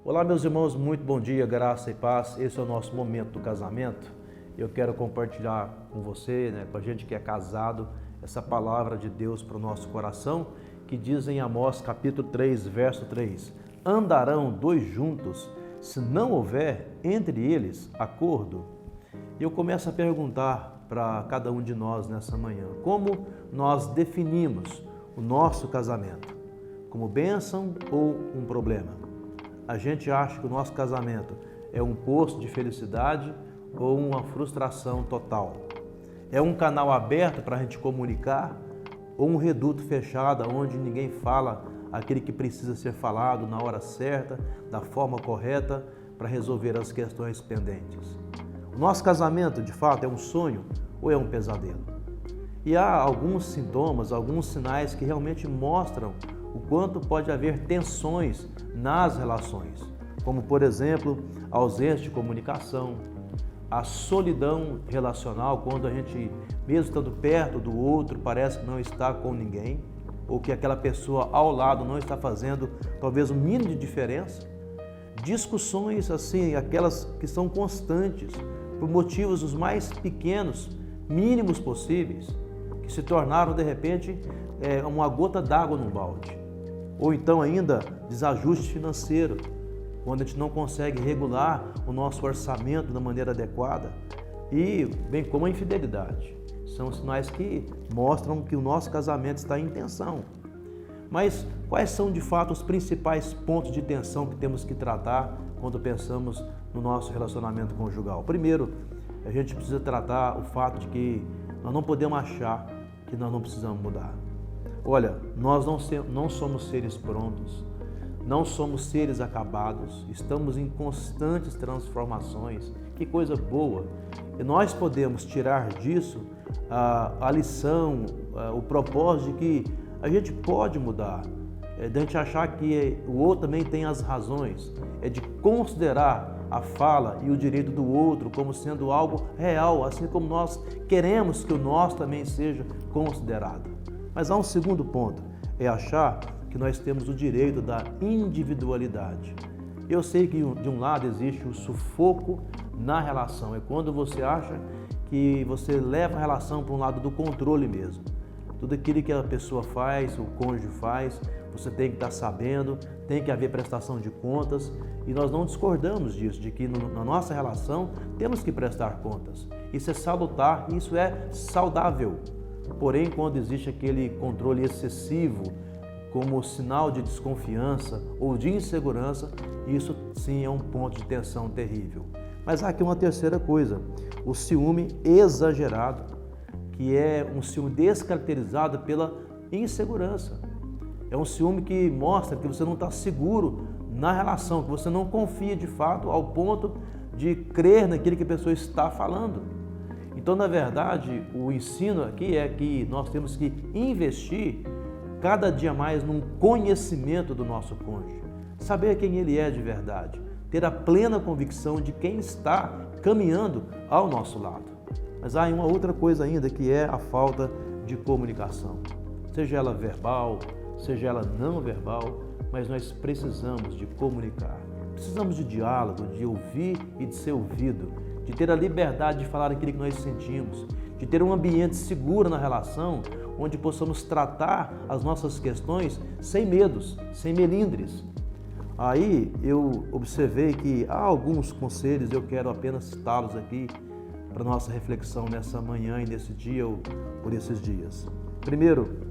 Olá, meus irmãos, muito bom dia, graça e paz. Esse é o nosso momento do casamento. Eu quero compartilhar com você, com a gente que é casado, essa palavra de Deus para o nosso coração, que diz em Amós capítulo 3, verso 3: Andarão dois juntos, se não houver entre eles acordo? E eu começo a perguntar para cada um de nós nessa manhã, como nós definimos o nosso casamento? Como bênção ou um problema? A gente acha que o nosso casamento é um poço de felicidade ou uma frustração total? É um canal aberto para a gente comunicar ou um reduto fechado onde ninguém fala aquele que precisa ser falado na hora certa, da forma correta para resolver as questões pendentes? O nosso casamento, de fato, é um sonho ou é um pesadelo? E há alguns sintomas, alguns sinais que realmente mostram o quanto pode haver tensões nas relações, como, por exemplo, a ausência de comunicação, a solidão relacional, quando a gente, mesmo estando perto do outro, parece que não está com ninguém, ou que aquela pessoa ao lado não está fazendo talvez um mínimo de diferença. Discussões assim, aquelas que são constantes, por motivos os mais pequenos, mínimos possíveis, que se tornaram de repente uma gota d'água num balde. Ou então ainda desajuste financeiro, quando a gente não consegue regular o nosso orçamento da maneira adequada, e bem como a infidelidade. São sinais que mostram que o nosso casamento está em tensão. Mas quais são de fato os principais pontos de tensão que temos que tratar quando pensamos no nosso relacionamento conjugal? Primeiro, a gente precisa tratar o fato de que nós não podemos achar que nós não precisamos mudar. Olha, nós não somos seres prontos, não somos seres acabados, estamos em constantes transformações. Que coisa boa! E nós podemos tirar disso a lição, o propósito de que a gente pode mudar, de a gente achar que o outro também tem as razões, é de considerar a fala e o direito do outro como sendo algo real, assim como nós queremos que o nosso também seja considerado. Mas há um segundo ponto, é achar que nós temos o direito da individualidade. Eu sei que de um lado existe o sufoco na relação, é quando você acha que você leva a relação para um lado do controle mesmo. Tudo aquilo que a pessoa faz, o cônjuge faz, você tem que estar sabendo, tem que haver prestação de contas, e nós não discordamos disso, de que na nossa relação temos que prestar contas. Isso é salutar, isso é saudável. Porém, quando existe aquele controle excessivo, como sinal de desconfiança ou de insegurança, isso sim é um ponto de tensão terrível. Mas há aqui uma terceira coisa, o ciúme exagerado, que é um ciúme descaracterizado pela insegurança. É um ciúme que mostra que você não está seguro na relação, que você não confia de fato ao ponto de crer naquilo que a pessoa está falando. Então, na verdade, o ensino aqui é que nós temos que investir cada dia mais num conhecimento do nosso cônjuge, saber quem ele é de verdade, ter a plena convicção de quem está caminhando ao nosso lado. Mas há uma outra coisa ainda, que é a falta de comunicação, seja ela verbal, seja ela não verbal, mas nós precisamos de comunicar, precisamos de diálogo, de ouvir e de ser ouvido, de ter a liberdade de falar aquilo que nós sentimos, de ter um ambiente seguro na relação, onde possamos tratar as nossas questões sem medos, sem melindres. Aí eu observei que há alguns conselhos, eu quero apenas citá-los aqui para nossa reflexão nessa manhã e nesse dia ou por esses dias. Primeiro,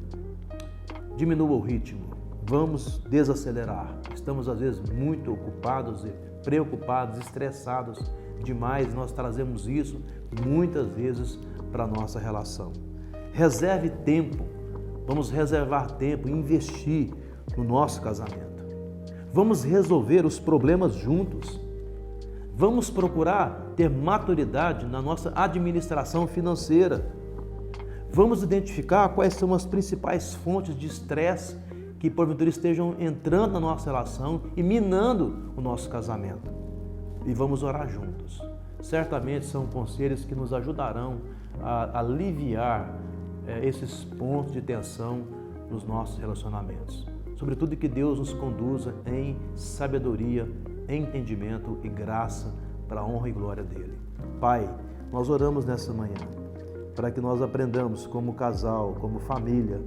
diminua o ritmo, vamos desacelerar. Estamos às vezes muito ocupados e preocupados, estressados demais, nós trazemos isso muitas vezes para a nossa relação. Reserve tempo, vamos reservar tempo e investir no nosso casamento. Vamos resolver os problemas juntos. Vamos procurar ter maturidade na nossa administração financeira. Vamos identificar quais são as principais fontes de estresse que porventura estejam entrando na nossa relação e minando o nosso casamento. E vamos orar juntos. Certamente são conselhos que nos ajudarão a aliviar esses pontos de tensão nos nossos relacionamentos. Sobretudo que Deus nos conduza em sabedoria entendimento e graça para a honra e glória dele. Pai, nós oramos nessa manhã para que nós aprendamos como casal, como família,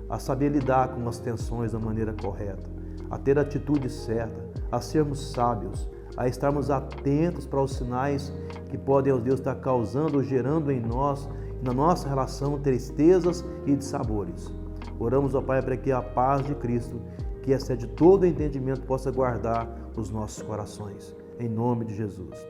a saber lidar com as tensões da maneira correta, a ter a atitude certa, a sermos sábios, a estarmos atentos para os sinais que podem, ó Deus, estar causando ou gerando em nós, na nossa relação, tristezas e dissabores. Oramos, ó Pai, para que a paz de Cristo, que excede todo entendimento, possa guardar os nossos corações. Em nome de Jesus.